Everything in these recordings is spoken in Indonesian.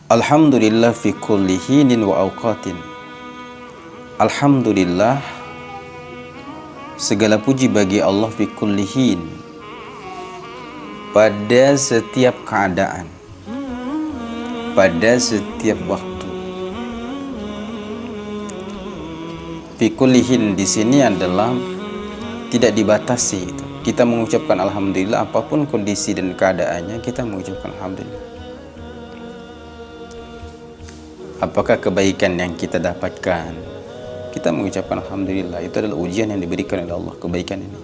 Alhamdulillah fi kulli hinin wa awqatin. Alhamdulillah, segala puji bagi Allah fi kulli hin, pada setiap keadaan, pada setiap waktu. Fi kulli hin di sini adalah tidak dibatasi. Kita mengucapkan alhamdulillah apapun kondisi dan keadaannya, kita mengucapkan alhamdulillah. Apakah kebaikan yang kita dapatkan, kita mengucapkan alhamdulillah. Itu adalah ujian yang diberikan oleh Allah, kebaikan ini.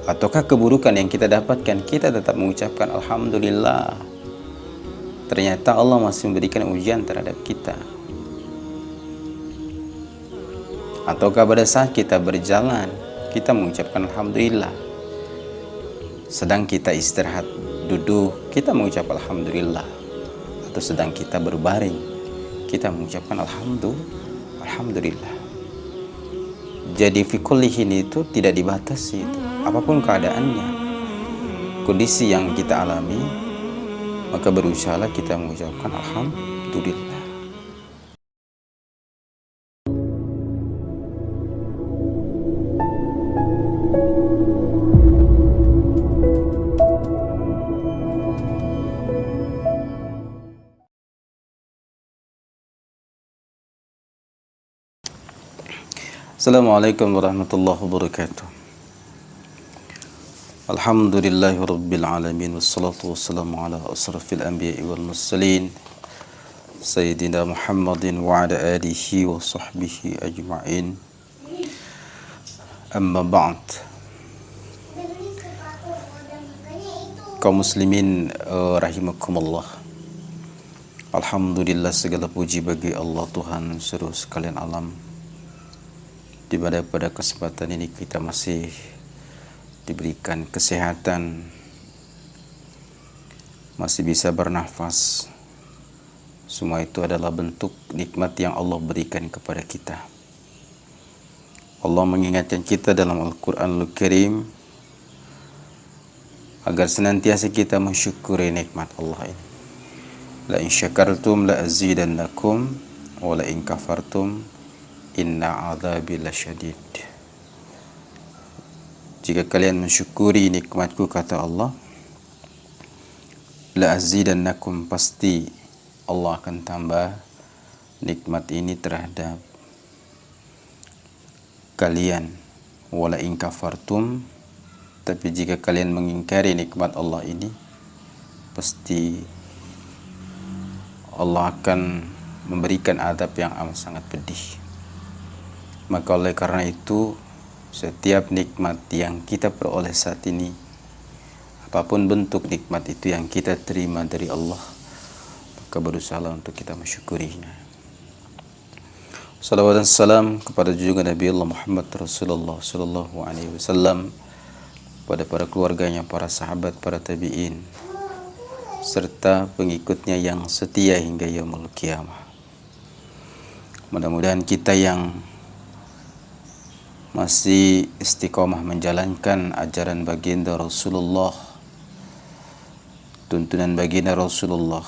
Ataukah keburukan yang kita dapatkan, kita tetap mengucapkan alhamdulillah. Ternyata Allah masih memberikan ujian terhadap kita. Ataukah pada saat kita berjalan, kita mengucapkan alhamdulillah. Sedang kita istirahat, duduk, kita mengucapkan alhamdulillah. Atau sedang kita berbaring, kita mengucapkan alhamdulillah. Jadi fi kulli hin itu tidak dibatasi itu. Apapun keadaannya, kondisi yang kita alami, maka berusahalah kita mengucapkan alhamdulillah. Assalamualaikum warahmatullahi wabarakatuh. Alhamdulillahi rabbil alamin, wassalatu wassalamu ala asrafil anbiya'i wal mursalin, Sayyidina Muhammadin wa ala alihi wa sahbihi ajma'in. Amma ba'd. Kaum muslimin rahimakumullah. Alhamdulillah, segala puji bagi Allah Tuhan seluruh sekalian alam, di mana pada kesempatan ini kita masih diberikan kesehatan, masih bisa bernafas. Semua itu adalah bentuk nikmat yang Allah berikan kepada kita. Allah mengingatkan kita dalam Al-Quranul Karim agar senantiasa kita mensyukuri nikmat Allah ini. La in syakartum la azidannakum wa la in kafartum inna adzabi lasyadid. Jika kalian mensyukuri nikmatku, kata Allah, la azidannakum, pasti Allah akan tambah nikmat ini terhadap kalian. Wala in kafartum, tapi jika kalian mengingkari nikmat Allah ini, pasti Allah akan memberikan azab yang amat sangat pedih. Maka oleh karena itu, setiap nikmat yang kita peroleh saat ini, apapun bentuk nikmat itu yang kita terima dari Allah, maka berusahalah untuk kita mensyukurinya. Salawat dan salam kepada junjungan Nabi Allah Muhammad Rasulullah sallallahu alaihi wasallam, pada para keluarganya, para sahabat, para tabi'in, serta pengikutnya yang setia hingga yaumul qiyamah. Mudah-mudahan kita yang masih istiqomah menjalankan ajaran baginda Rasulullah, tuntunan baginda Rasulullah,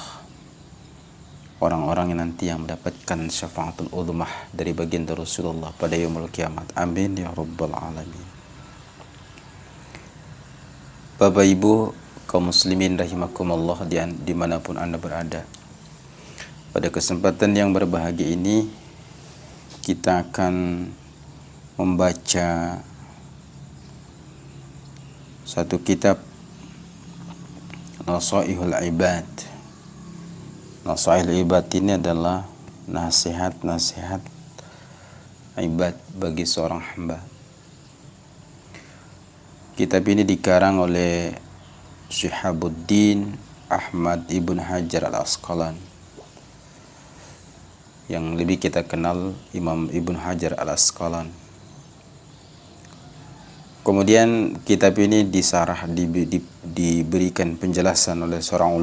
orang-orang yang nanti yang mendapatkan syafaatul uzmah dari baginda Rasulullah pada yaumul kiamat. Amin ya rabbal alamin. Bapak Ibu kaum muslimin rahimakumullah, dimanapun Anda berada, pada kesempatan yang berbahagia ini kita akan membaca satu kitab, Nasaihul Ibad. Nasaihul Ibad ini adalah nasihat-nasihat ibad bagi seorang hamba. Kitab ini dikarang oleh Syihabuddin Ahmad Ibn Hajar Al-Asqalani, yang lebih kita kenal Imam Ibn Hajar Al-Asqalani. Kemudian kitab ini disarah, diberikan penjelasan oleh seorang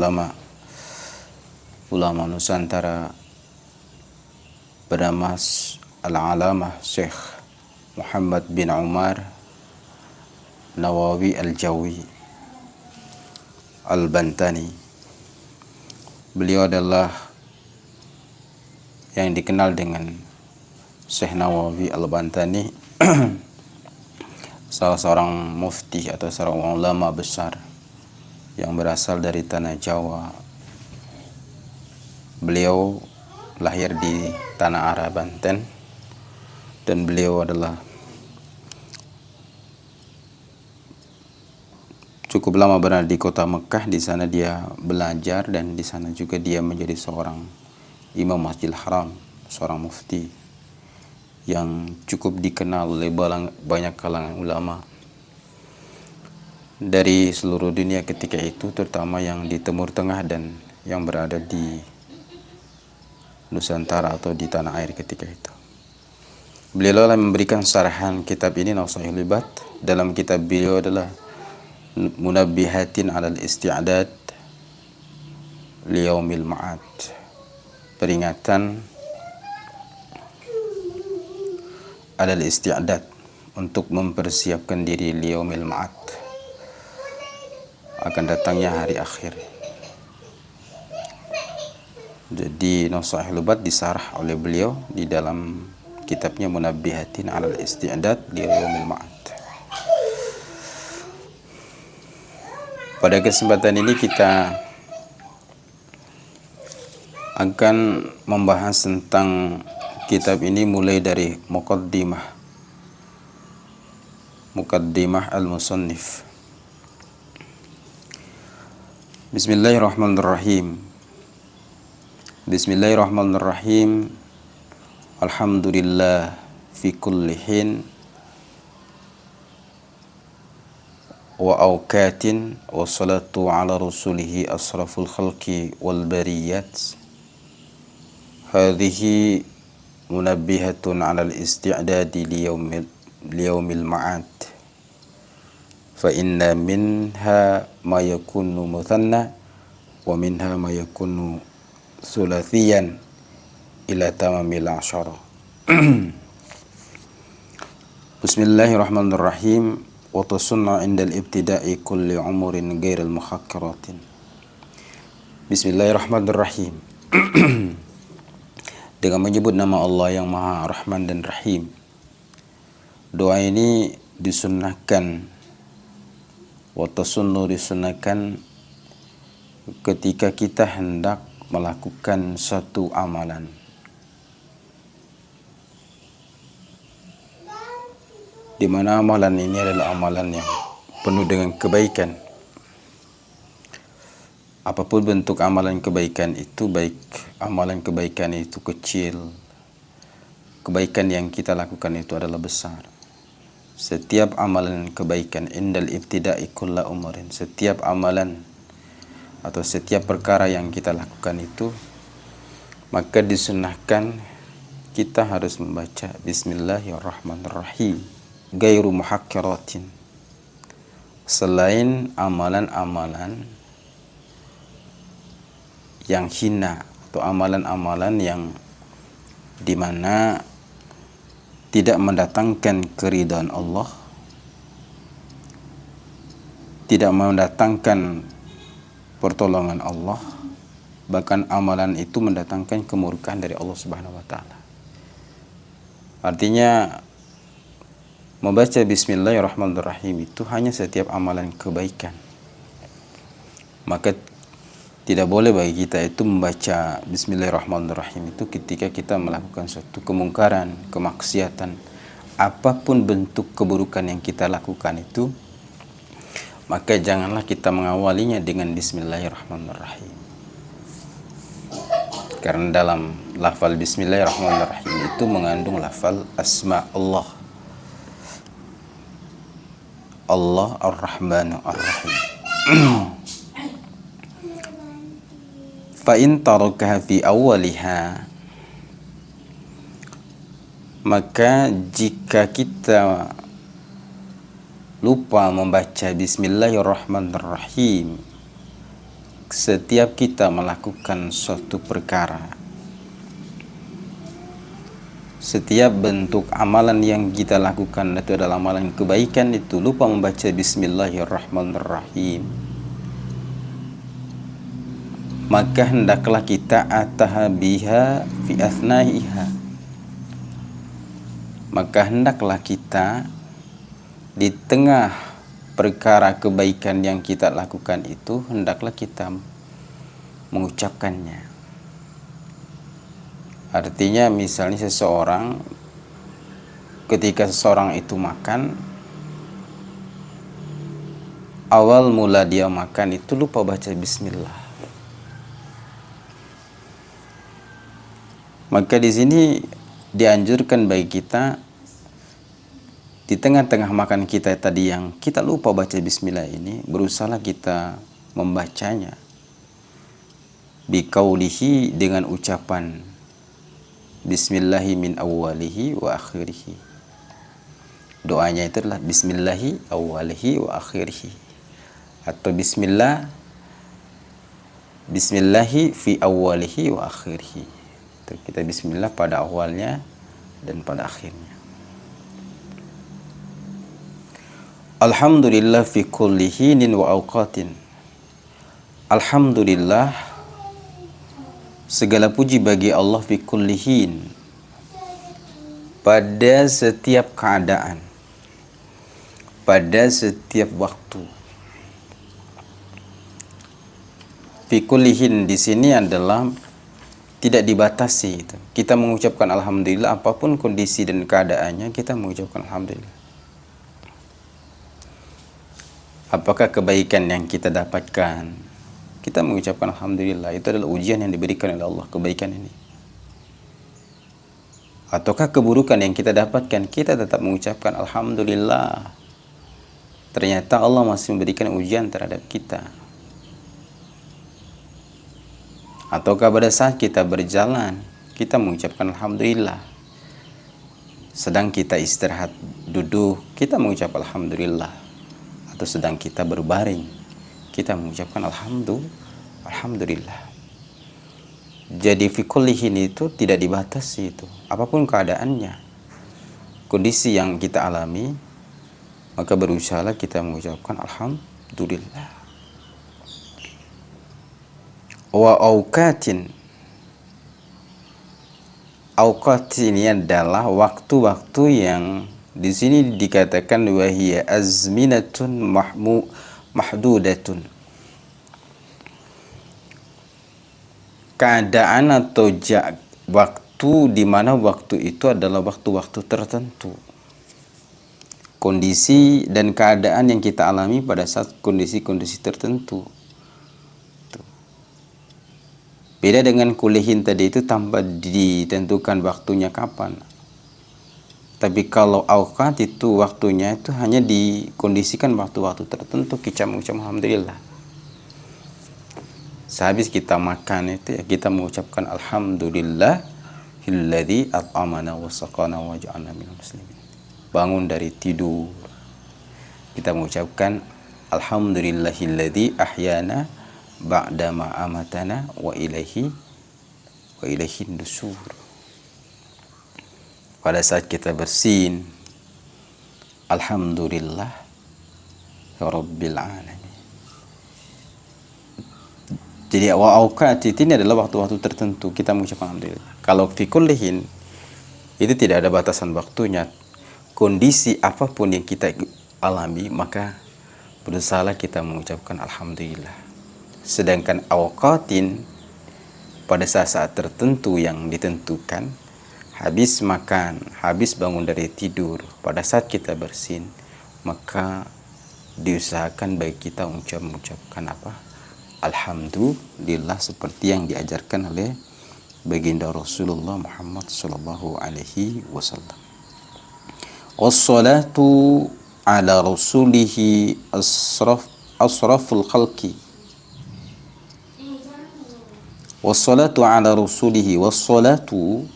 ulama Nusantara bernama Al-Alamah Syekh Muhammad bin Umar Nawawi Al-Jawi Al-Bantani. Beliau adalah yang dikenal dengan Syekh Nawawi Al-Bantani, salah seorang mufti atau seorang ulama besar yang berasal dari tanah Jawa. Beliau lahir di Tanah Ara, Banten, dan beliau adalah cukup lama berada di kota Mekah. Di sana dia belajar dan di sana juga dia menjadi seorang imam Masjidil Haram, seorang mufti yang cukup dikenal oleh banyak kalangan ulama dari seluruh dunia ketika itu, terutama yang di Timur Tengah dan yang berada di Nusantara atau di tanah air ketika itu. Beliau lah memberikan syarahan kitab ini, Nashihul Ibad. Dalam kitab beliau adalah Munabbihatin 'alal isti'dad liyaumil ma'ad, peringatan 'alal isti'dad, untuk mempersiapkan diri liyaumil ma'ad, akan datangnya hari akhir. Jadi Nashihul Ibad disarah oleh beliau di dalam kitabnya Munabbihatin 'alal isti'dad liyaumil ma'ad. Pada kesempatan ini kita akan membahas tentang kitab ini mulai dari Muqaddimah al-Musannif. Bismillahirrahmanirrahim. Bismillahirrahmanirrahim. Alhamdulillah fi kulli hin wa awqatin, wa salatu ala rasulihi asraful khalqi wal bariyat. Hadhihi munabbihatun ala al-isti'dadi liyaumil ma'ad. Fa inna minha ma yakunu muthanna wa minha ma yakunu thulathiyan ila tamamil ashara. Bismillahirrahmanirrahim. Wa tasunna indal ibtida'i kulli umurin ghairil muhakkaratin. Bismillahirrahmanirrahim. Dengan menyebut nama Allah yang Maha Rahman dan Rahim. Doa ini disunnahkan, wa tasunnu disunnahkan ketika kita hendak melakukan satu amalan. Di mana amalan ini adalah amalan yang penuh dengan kebaikan. Apapun bentuk amalan kebaikan itu, baik amalan kebaikan itu kecil, kebaikan yang kita lakukan itu adalah besar. Setiap amalan kebaikan, indal ibtida'i kulla umurin, setiap amalan atau setiap perkara yang kita lakukan itu, maka disunnahkan kita harus membaca Bismillahirrahmanirrahim, gairu muhakkiratin, selain amalan-amalan yang hina atau amalan-amalan yang dimana tidak mendatangkan keridhaan Allah, tidak mendatangkan pertolongan Allah, bahkan amalan itu mendatangkan kemurkaan dari Allah Subhanahu wa taala. Artinya membaca Bismillahirrahmanirrahim itu hanya setiap amalan kebaikan. Maka tidak boleh bagi kita itu membaca Bismillahirrahmanirrahim itu ketika kita melakukan suatu kemungkaran, kemaksiatan, apapun bentuk keburukan yang kita lakukan itu, maka janganlah kita mengawalinya dengan Bismillahirrahmanirrahim. Karena dalam lafal Bismillahirrahmanirrahim itu mengandung lafal asma Allah. Allah Ar-Rahmanu Ar-Rahim. Fa in tarakaha fi awwaliha, maka jika kita lupa membaca Bismillahirrahmanirrahim setiap kita melakukan suatu perkara, setiap bentuk amalan yang kita lakukan itu adalah amalan kebaikan, itu lupa membaca Bismillahirrahmanirrahim, maka hendaklah kita atahabiha fi athnaiha, maka hendaklah kita di tengah perkara kebaikan yang kita lakukan itu, hendaklah kita mengucapkannya. Artinya misalnya seseorang, ketika seseorang itu makan, awal mula dia makan itu lupa baca bismillah. Maka di sini dianjurkan bagi kita, di tengah-tengah makan kita tadi yang kita lupa baca bismillah ini, berusaha kita membacanya biqaulihi, dengan ucapan bismillahi min awwalihi wa akhirihi. Doanya itu adalah bismillahi awwalihi wa akhirihi, atau bismillahi fi awwalihi wa akhirihi. Kita bismillah pada awalnya dan pada akhirnya. Alhamdulillah fi kulli hinin wa awqatin. Alhamdulillah, segala puji bagi Allah, fi kulli hin, pada setiap keadaan, pada setiap waktu. Fi kulli hin di sini adalah tidak dibatasi itu. Kita mengucapkan alhamdulillah apapun kondisi dan keadaannya, kita mengucapkan alhamdulillah. Apakah kebaikan yang kita dapatkan, kita mengucapkan alhamdulillah. Itu adalah ujian yang diberikan oleh Allah, kebaikan ini. Ataukah keburukan yang kita dapatkan, kita tetap mengucapkan alhamdulillah. Ternyata Allah masih memberikan ujian terhadap kita. Ataukah pada saat kita berjalan, kita mengucapkan alhamdulillah. Sedang kita istirahat duduk, kita mengucap alhamdulillah. Atau sedang kita berbaring, kita mengucapkan alhamdulillah. Jadi fi kulli hin itu tidak dibatasi itu. Apapun keadaannya, kondisi yang kita alami, maka berusahalah kita mengucapkan alhamdulillah. Wa auqatin. Auqat ini adalah waktu-waktu yang di sini dikatakan wahiya azminatun mahdudatun. Keadaan atau waktu di mana waktu itu adalah waktu-waktu tertentu. Kondisi dan keadaan yang kita alami pada saat kondisi-kondisi tertentu. Beda dengan kulihin tadi itu tanpa ditentukan waktunya kapan. Tapi kalau auqat itu waktunya itu hanya dikondisikan waktu-waktu tertentu, kita mengucap alhamdulillah. Sehabis kita makan itu ya kita mengucapkan alhamdulillahilladzi at'amana wa saqana wa ja'alna minal muslimin. Bangun dari tidur, kita mengucapkan alhamdulillahilladzi ahyana ba'dama amatana wa ilaihin nusur. Pada saat kita bersin, alhamdulillah ya rabbil alamin. Jadi auqat ini adalah waktu-waktu tertentu kita mengucapkan alhamdulillah. Kalau fi kullihin itu tidak ada batasan waktunya. Kondisi apapun yang kita alami, maka berusahalah kita mengucapkan alhamdulillah. Sedangkan auqatin pada saat-saat tertentu yang ditentukan, habis makan, habis bangun dari tidur, pada saat kita bersin, maka diusahakan bagi kita mengucapkan apa? Alhamdulillah, seperti yang diajarkan oleh baginda Rasulullah Muhammad sallallahu alaihi wasallam. Wassalatu ala rasulihi asraful khalqi. Wassalatu ala rasulihi, wassalatu,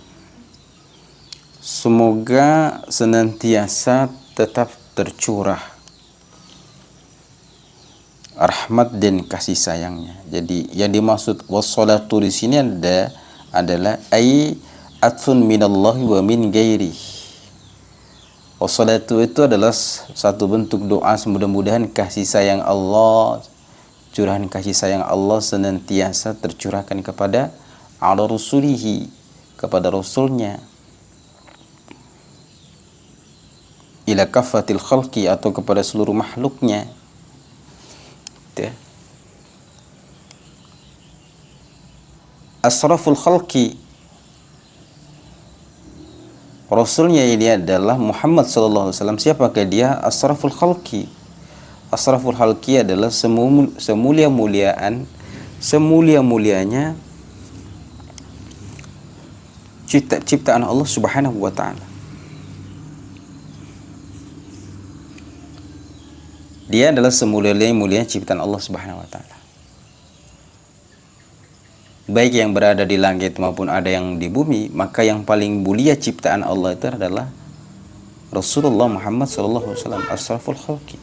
semoga senantiasa tetap tercurah rahmat dan kasih sayangnya. Jadi yang dimaksud wassalatu di sini adalah ay atfun minallahi wa min ghairi. Wassalatu itu adalah satu bentuk doa, mudah-mudahan kasih sayang Allah curahan kasih sayang Allah senantiasa tercurahkan kepada ala rusulihi, kepada rasulnya, ila kafatil khalqi, atau kepada seluruh makhluknya. Asraful khalqi, rasulnya ini adalah Muhammad sallallahu alaihi wasallam. Siapakah dia? Asraful khalqi. Asraful khalqi adalah semulia-mulianya ciptaan Allah Subhanahu wa taala. Dia adalah semulia-mulianya ciptaan Allah Subhanahu wa taala. Baik yang berada di langit maupun ada yang di bumi, maka yang paling mulia ciptaan Allah itu adalah Rasulullah Muhammad sallallahu alaihi wasallam, asraful khalqi.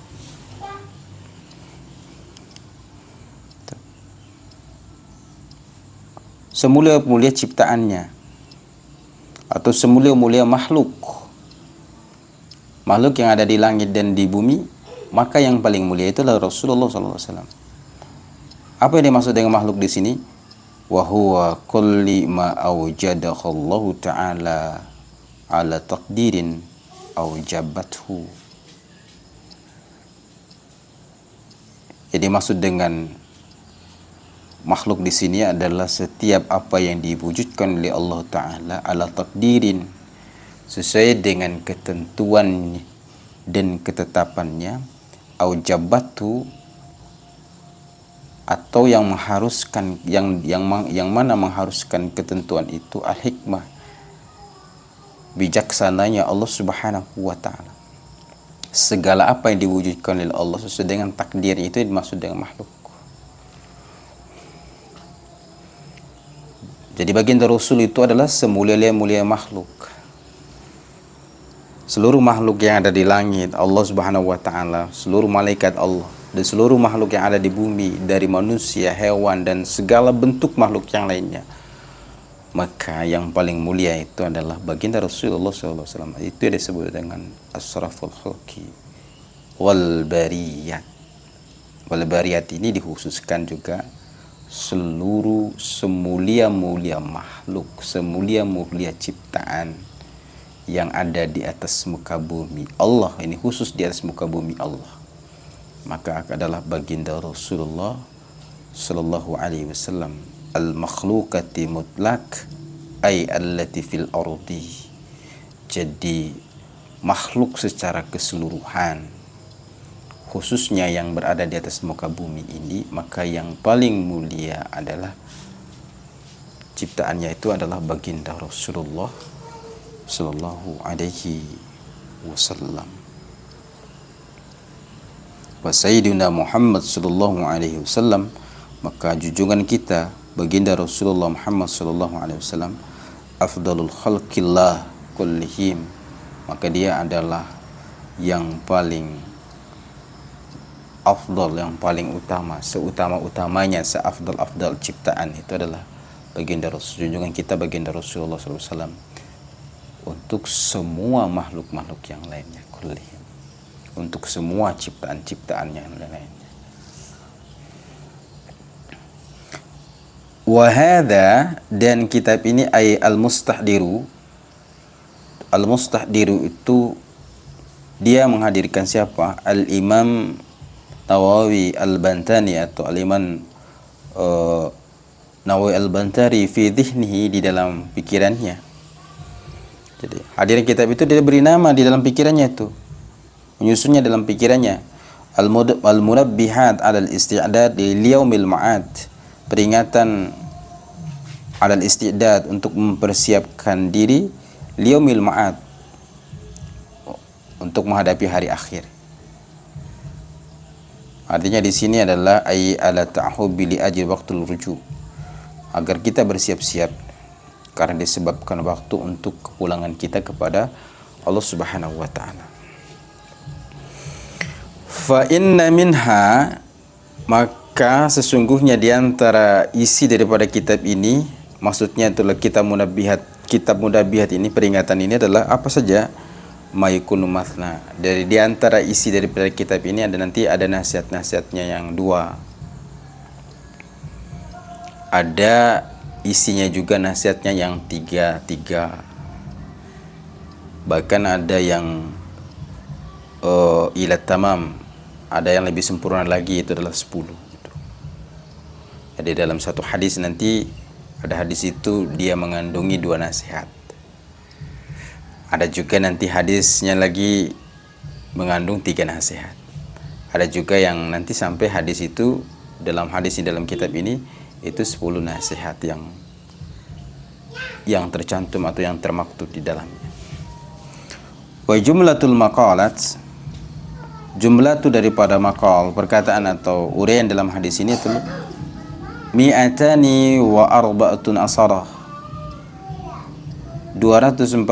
Semulia-mulia ciptaannya, atau semulia-mulia makhluk yang ada di langit dan di bumi, maka yang paling mulia itulah Rasulullah sallallahu alaihi wasallam. Apa yang dimaksud dengan makhluk di sini? Wa huwa kulli ma awjadahu Allah ta'ala ala taqdirin awjabathu. Jadi maksud dengan makhluk di sini adalah setiap apa yang diwujudkan oleh Allah Ta'ala ala takdirin, sesuai dengan ketentuan dan ketetapannya, aujabatu, atau yang mengharuskan, yang mana mengharuskan ketentuan itu al-hikmah, bijaksananya Allah Subhanahu wa Ta'ala. Segala apa yang diwujudkan oleh Allah sesuai dengan takdir, itu dimaksud dengan makhluk. Jadi baginda Rasul itu adalah semulia-mulia makhluk. Seluruh makhluk yang ada di langit, Allah Subhanahu wa Ta'ala, seluruh malaikat Allah, dan seluruh makhluk yang ada di bumi, dari manusia, hewan, dan segala bentuk makhluk yang lainnya, maka yang paling mulia itu adalah baginda Rasulullah SAW. Itu yang disebut dengan asraful khalqi wal bariyat. Wal bariyat ini dikhususkan juga seluruh semulia-mulia makhluk, semulia-mulia ciptaan yang ada di atas muka bumi Allah. Ini khusus di atas muka bumi Allah, maka adalah baginda Rasulullah sallallahu alaihi wasallam, al-makhluqati mutlak ay allati fil ardi. Jadi makhluk secara keseluruhan, khususnya yang berada di atas muka bumi ini, maka yang paling mulia adalah ciptaannya itu adalah baginda Rasulullah sallallahu alaihi wasallam. Wa sayyidina Muhammad sallallahu alaihi wasallam, maka junjungan kita baginda Rasulullah Muhammad sallallahu alaihi wasallam, afdalul khalqillah kullihim, maka dia adalah yang paling afdal, yang paling utama, seutama-utamanya, seafdal-afdal ciptaan itu adalah baginda Rasul, junjungan kita baginda Rasulullah sallallahu alaihi wasallam, untuk semua makhluk-makhluk yang lainnya, kullihim, untuk semua ciptaan-ciptaan yang lainnya. Wahada, dan kitab ini ay al-mustahdiru. Al-mustahdiru itu dia menghadirkan siapa? Al-Imam Nawawi Al-Bantani, atau Al-Imam Nawawi Al-Bantari fi dhihnihi, di dalam pikirannya. Jadi hadirin kitab itu dia beri nama di dalam pikirannya itu, menyusunnya dalam pikirannya. Al-munabbihat 'alal isti'dad li yaumil ma'ad, peringatan 'alal isti'dad, untuk mempersiapkan diri liyaumil ma'ad, untuk menghadapi hari akhir. Artinya di sini adalah ay ala ta'hubi li ajli waqtul ruju', agar kita bersiap-siap karena disebabkan waktu untuk kepulangan kita kepada Allah Subhanahu wa Ta'ala. Fa inna minha, maka sesungguhnya di antara isi daripada kitab ini, maksudnya itulah kitab munabihat ini, peringatan ini adalah apa saja? Mayukunu mathna, dari di antara isi daripada kitab ini ada nanti ada nasihat-nasihatnya yang dua, ada isinya juga nasihatnya yang tiga, bahkan ada yang ila tamam, ada yang lebih sempurna lagi, itu adalah 10 gitu. Jadi dalam satu hadis nanti, ada hadis itu dia mengandungi 2 nasihat. Ada juga nanti hadisnya lagi mengandung 3 nasihat. Ada juga yang nanti sampai hadis itu, dalam hadis ini, dalam kitab ini, itu 10 nasihat yang tercantum atau yang termaktub di dalamnya. Wa jumlatul maqalat, jumlah itu daripada maqal, perkataan atau uraian dalam hadis ini itu mi'atani wa arba'atun asarah, 214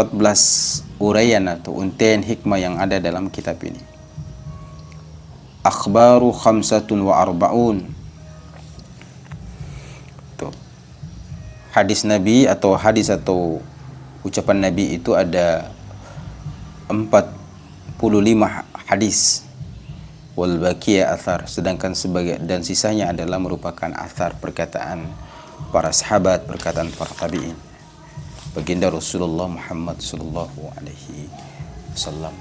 uraian atau untaian hikmah yang ada dalam kitab ini. Akhbaru khamsatun wa arba'un, hadis Nabi atau hadis atau ucapan Nabi itu ada 45 hadis, wal baqiyah athar, sedangkan dan sisanya adalah merupakan athar, perkataan para sahabat, perkataan para tabi'in, baginda Rasulullah Muhammad sallallahu alaihi wasallam.